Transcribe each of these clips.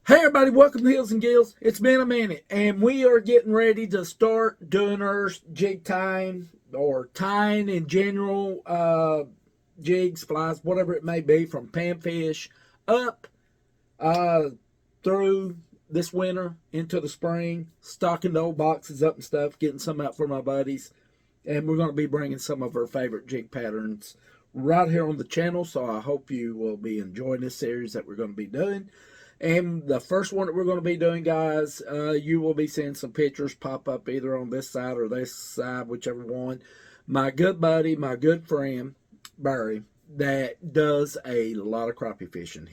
Hey everybody, welcome to Hills and Gills. It's been a minute, and we are getting ready to start doing our jig tying or tying in general, jigs, flies, whatever it may be, from panfish up uh, through this winter into the spring, stocking the old boxes up and stuff, getting some out for my buddies, and we're going to be bringing some of our favorite jig patterns right here on the channel. So I hope you will be enjoying this series that we're going to be doing. And the first one that we're going to be doing, guys, you will be seeing some pictures pop up either on this side or this side, whichever one. My good buddy, my good friend, Barry, that does a lot of crappie fishing.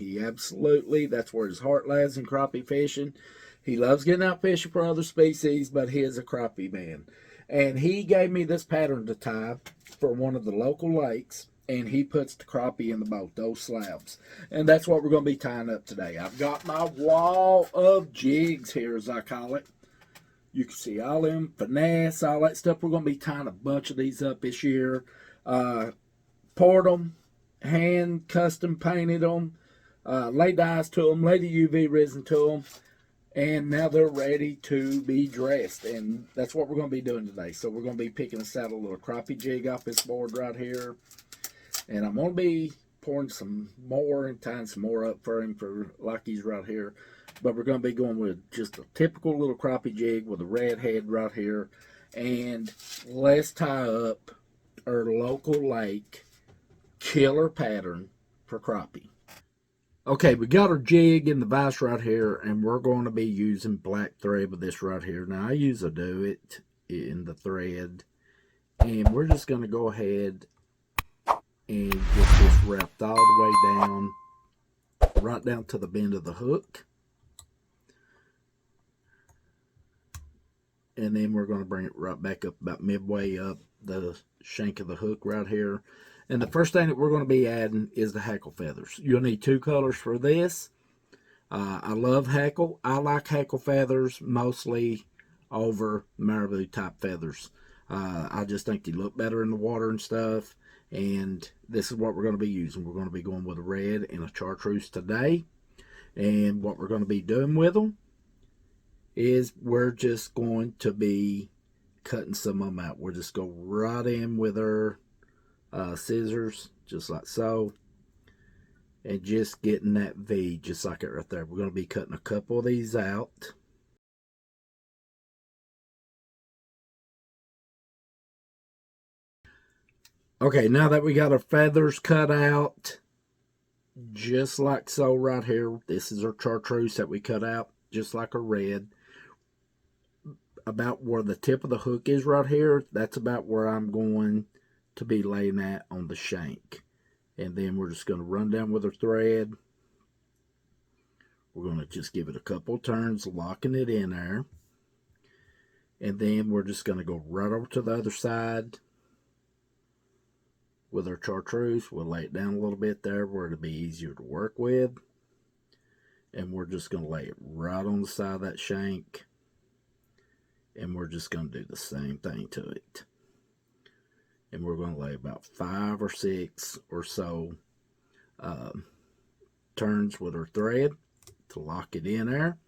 That's where his heart lies, in crappie fishing. He loves getting out fishing for other species, but he is a crappie man. And he gave me this pattern to tie for one of the local lakes, and he puts the crappie in the boat, those slabs. And that's what we're going to be tying up today. I've got my wall of jigs here, as I call it. You can see all them, finesse, all that stuff. We're going to be tying a bunch of these up this year. Poured them, hand custom painted them, laid dyes to them, laid the UV resin to them. And now they're ready to be dressed. And that's what we're going to be doing today. So we're going to be picking us out a little crappie jig off this board right here. And I'm going to be pouring some more and tying some more up for him for like he's right here. But we're going to be going with just a typical little crappie jig with a red head right here. And let's tie up our local lake killer pattern for crappie. Okay, we got our jig in the vise right here, and we're going to be using black thread with this right here. Now, I use a do it in the thread, and we're just going to go ahead and get this wrapped all the way down, right down to the bend of the hook. And then we're going to bring it right back up about midway up the shank of the hook right here. And the first thing that we're going to be adding is the hackle feathers. You'll need two colors for this. I love hackle. I like hackle feathers mostly over marabou type feathers. I just think they look better in the water and stuff. And this is what we're going to be using. We're going to be going with a red and a chartreuse today. And what we're going to be doing with them is we're just going to be cutting some of them out. We'll just go right in with our scissors, just like so, and just getting that V just like it right there. We're going to be cutting a couple of these out. Okay, now that we got our feathers cut out just like so right here, this is our chartreuse that we cut out just like a red. About where the tip of the hook is right here, that's about where I'm going to be laying that on the shank. And then we're just going to run down with our thread. We're going to just give it a couple turns, locking it in there. And then we're just going to go right over to the other side with our chartreuse. We'll lay it down a little bit there where it'll be easier to work with. And we're just going to lay it right on the side of that shank. And we're just going to do the same thing to it. And we're going to lay about 5 or 6 or so turns with our thread to lock it in there.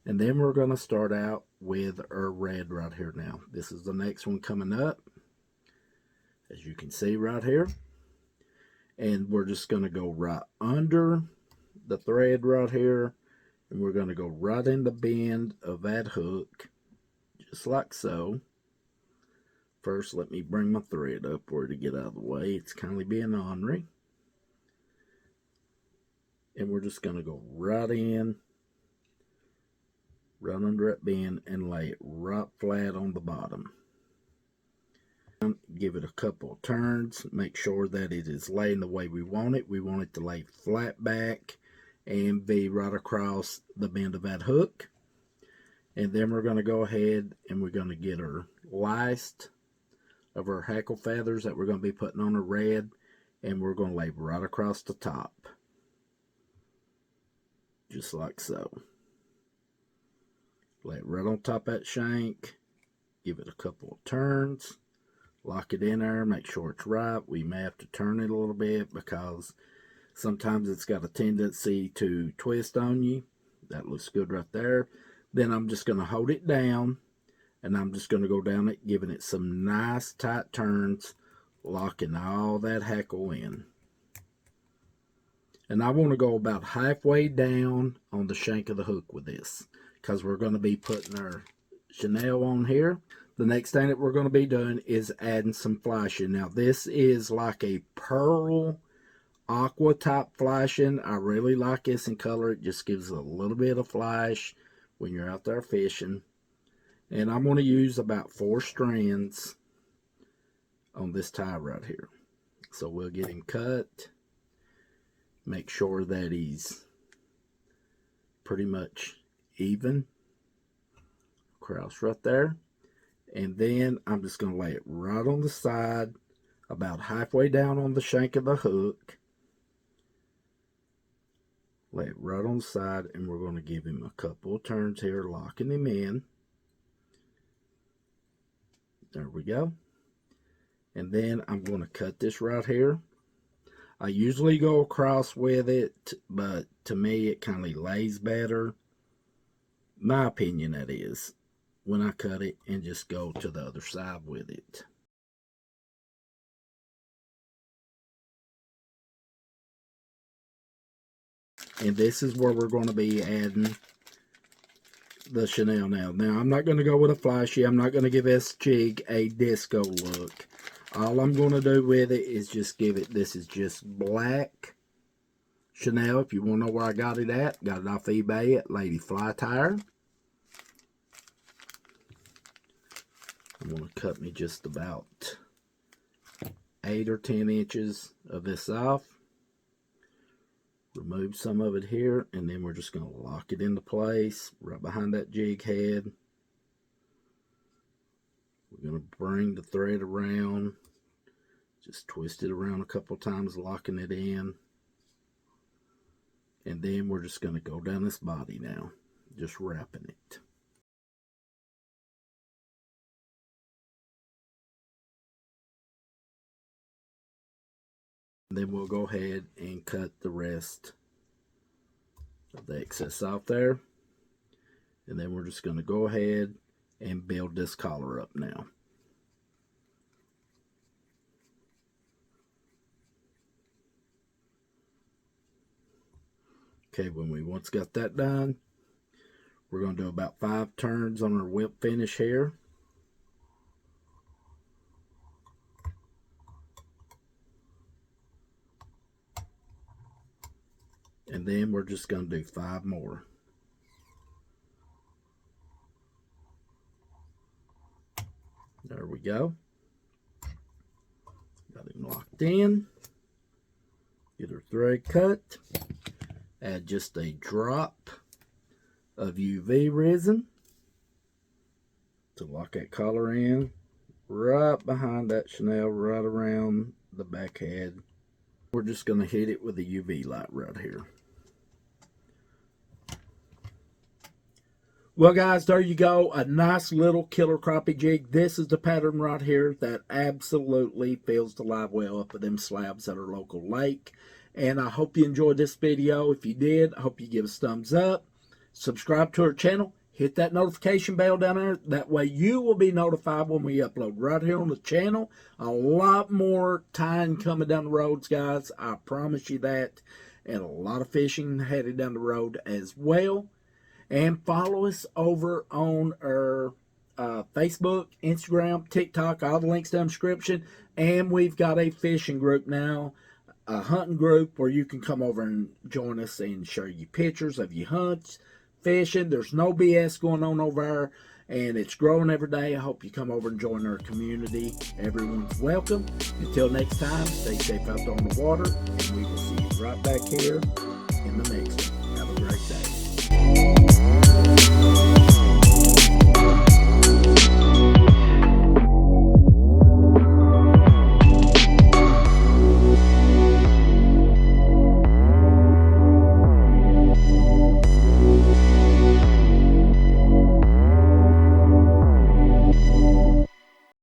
And then we're going to start out with our red right here now. This is the next one coming up, as you can see right here. And we're just going to go right under the thread right here. And we're going to go right in the bend of that hook, just like so. First, let me bring my thread up where to get out of the way. It's kind of being ornery. And we're just going to go right in, right under that bend, and lay it right flat on the bottom. Give it a couple of turns. Make sure that it is laying the way we want it. We want it to lay flat back and be right across the bend of that hook. And then we're going to go ahead and we're going to get our last of our hackle feathers that we're going to be putting on the red, and we're going to lay right across the top, just like so. Lay it right on top of that shank, give it a couple of turns, lock it in there, make sure it's right. We may have to turn it a little bit because sometimes it's got a tendency to twist on you. That looks good right there. Then I'm just going to hold it down, and I'm just going to go down it, giving it some nice tight turns, locking all that hackle in. And I want to go about halfway down on the shank of the hook with this, because we're going to be putting our chenille on here. The next thing that we're going to be doing is adding some flashing. Now this is like a pearl aqua type flashing. I really like this in color. It just gives a little bit of flash when you're out there fishing. And I'm going to use about 4 strands on this tie right here. So we'll get him cut. Make sure that he's pretty much even across right there. And then I'm just going to lay it right on the side, about halfway down on the shank of the hook. Lay it right on the side, and we're going to give him a couple of turns here, locking him in. There we go. And then I'm going to cut this right here. I usually go across with it, but to me it kind of lays better. My opinion, that is, when I cut it and just go to the other side with it. And this is where we're going to be adding the chenille now. Now, I'm not going to go with a flashy. I'm not going to give this jig a disco look. All I'm going to do with it is just give it, this is just black chenille. If you want to know where I got it at, got it off eBay at Lady Fly Tire. I'm going to cut me just about 8 or 10 inches of this off. Remove some of it here, and then we're just going to lock it into place right behind that jig head. We're going to bring the thread around, just twist it around a couple times, locking it in. And then we're just going to go down this body now, just wrapping it. Then we'll go ahead and cut the rest of the excess off there. And then we're just going to go ahead and build this collar up now. Okay, when we once got that done, we're going to do about 5 turns on our whip finish here. And then we're just going to do 5 more. There we go. Got him locked in. Get our thread cut. Add just a drop of UV resin to lock that collar in. Right behind that chenille, right around the back head. We're just going to hit it with a UV light right here. Well, guys, there you go. A nice little killer crappie jig. This is the pattern right here that absolutely fills the live well up of them slabs at our local lake. And I hope you enjoyed this video. If you did, I hope you give us a thumbs up. Subscribe to our channel. Hit that notification bell down there. That way you will be notified when we upload right here on the channel. A lot more time coming down the roads, guys. I promise you that. And a lot of fishing headed down the road as well. And follow us over on our Facebook, Instagram, TikTok, all the links down in the description. And we've got a fishing group now, a hunting group where you can come over and join us and show you pictures of your hunts, fishing. There's no BS going on over there, and it's growing every day. I hope you come over and join our community. Everyone's welcome. Until next time, stay safe out there on the water, and we will see you right back here in the next one. Have a great day.